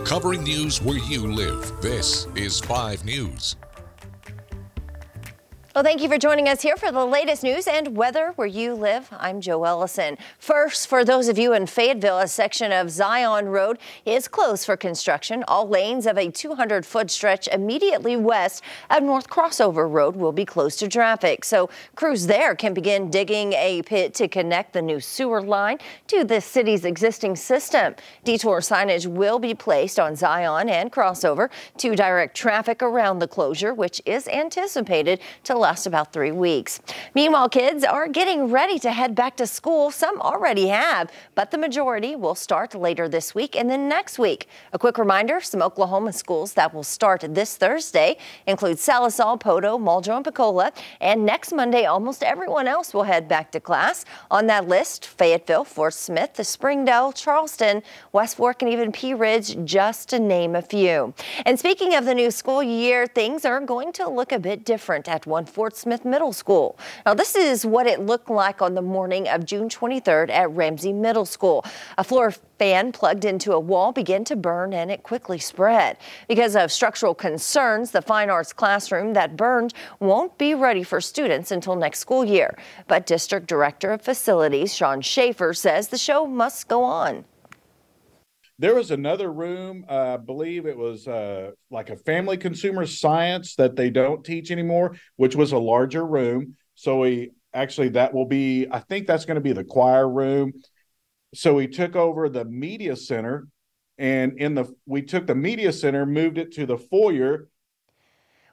covering news where you live. This is 5 News. Well, thank you for joining us here for the latest news and weather where you live. I'm Joe Ellison. First, for those of you in Fayetteville, a section of Zion Road is closed for construction. All lanes of a 200-foot stretch immediately west of North Crossover Road will be closed to traffic. So crews there can begin digging a pit to connect the new sewer line to the city's existing system. Detour signage will be placed on Zion and Crossover to direct traffic around the closure, which is anticipated to last about 3 weeks. Meanwhile, kids are getting ready to head back to school. Some already have, but the majority will start later this week and then next week. A quick reminder, some Oklahoma schools that will start this Thursday include Sallisaw, Poto, Muldrow, and Pecola. And next Monday, almost everyone else will head back to class. On that list, Fayetteville, Fort Smith, Springdale, Charleston, West Fork, and even Pea Ridge, just to name a few. And speaking of the new school year, things are going to look a bit different at Fort Smith Middle School. Now, this is what it looked like on the morning of June 23rd at Ramsey Middle School. A floor fan plugged into a wall began to burn and it quickly spread. Because of structural concerns, the fine arts classroom that burned won't be ready for students until next school year. But District Director of Facilities Sean Schaefer says the show must go on. There was another room, I believe it was like a family consumer science that they don't teach anymore, which was a larger room. So that will be, I think that's going to be the choir room. So we took over the media center, and we took the media center, moved it to the foyer.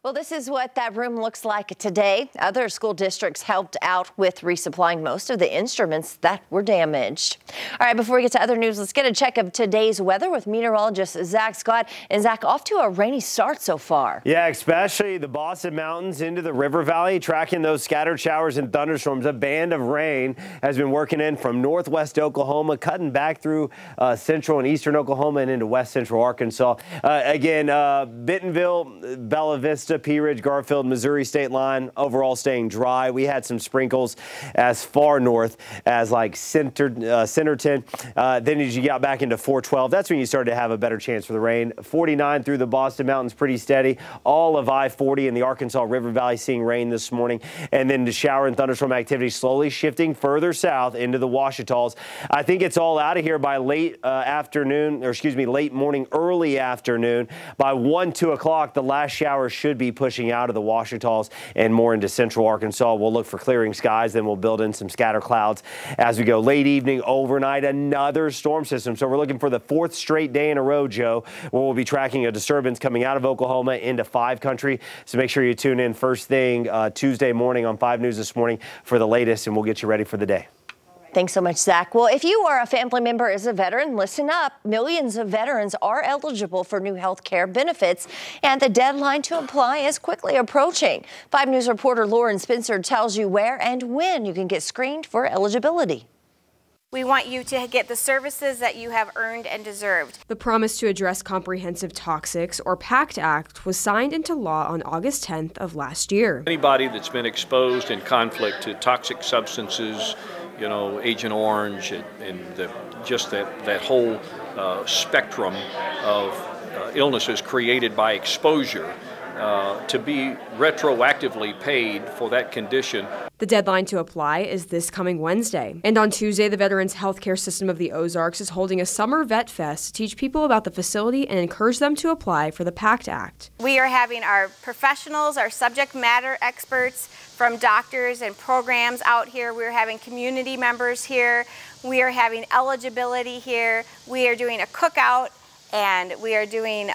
Well, this is what that room looks like today. Other school districts helped out with resupplying most of the instruments that were damaged. All right, before we get to other news, let's get a check of today's weather with meteorologist Zach Scott. And Zach, off to a rainy start so far. Yeah, especially the Boston Mountains into the River Valley, tracking those scattered showers and thunderstorms. A band of rain has been working in from northwest Oklahoma, cutting back through central and eastern Oklahoma and into west central Arkansas. Bentonville, Bella Vista, Pea Ridge, Garfield, Missouri state line, overall staying dry. We had some sprinkles as far north as like Centerton. Then as you got back into 412, that's when you started to have a better chance for the rain. 49 through the Boston Mountains, pretty steady. All of I-40 in the Arkansas River Valley seeing rain this morning. And then the shower and thunderstorm activity slowly shifting further south into the Ouachitas. I think it's all out of here by late morning, early afternoon. By 1, 2 o'clock, the last shower should be pushing out of the Ouachitas and more into central Arkansas. We'll look for clearing skies, then we'll build in some scatter clouds as we go. Late evening, overnight, another storm system. So we're looking for the 4th straight day in a row, Joe, where we'll be tracking a disturbance coming out of Oklahoma into 5 country. So make sure you tune in first thing Tuesday morning on 5 News this morning for the latest, and we'll get you ready for the day. Thanks so much, Zach. Well, if you are a family member as a veteran, listen up. Millions of veterans are eligible for new health care benefits, and the deadline to apply is quickly approaching. 5 News reporter Lauren Spencer tells you where and when you can get screened for eligibility. We want you to get the services that you have earned and deserved. The Promise to Address Comprehensive Toxics, or PACT Act, was signed into law on August 10th of last year. Anybody that's been exposed in conflict to toxic substances, Agent Orange, and that whole spectrum of illnesses created by exposure, to be retroactively paid for that condition. The deadline to apply is this coming Wednesday. And on Tuesday, the Veterans Healthcare System of the Ozarks is holding a summer vet fest to teach people about the facility and encourage them to apply for the PACT Act. We are having our professionals, our subject matter experts from doctors and programs out here. We're having community members here. We are having eligibility here. We are doing a cookout, and we are doing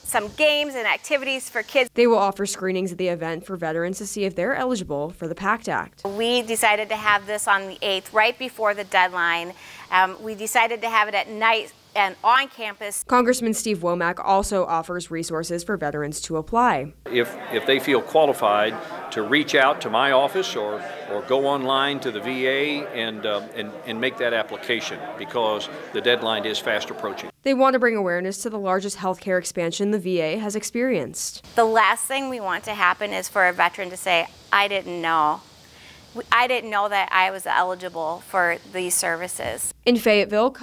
some games and activities for kids. They will offer screenings at the event for veterans to see if they're eligible for the PACT Act. We decided to have this on the 8th, right before the deadline. We decided to have it at night and on campus. Congressman Steve Womack also offers resources for veterans to apply. If they feel qualified to reach out to my office or go online to the VA and make that application, because the deadline is fast approaching. They want to bring awareness to the largest healthcare expansion the VA has experienced. The last thing we want to happen is for a veteran to say, I didn't know. I didn't know that I was eligible for these services. In Fayetteville,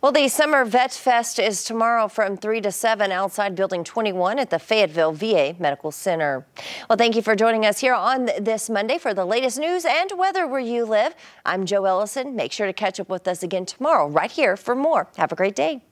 Well, the Summer Vet Fest is tomorrow from 3 to 7 outside Building 21 at the Fayetteville VA Medical Center. Well, thank you for joining us here on this Monday for the latest news and weather where you live. I'm Jo Ellison. Make sure to catch up with us again tomorrow right here for more. Have a great day.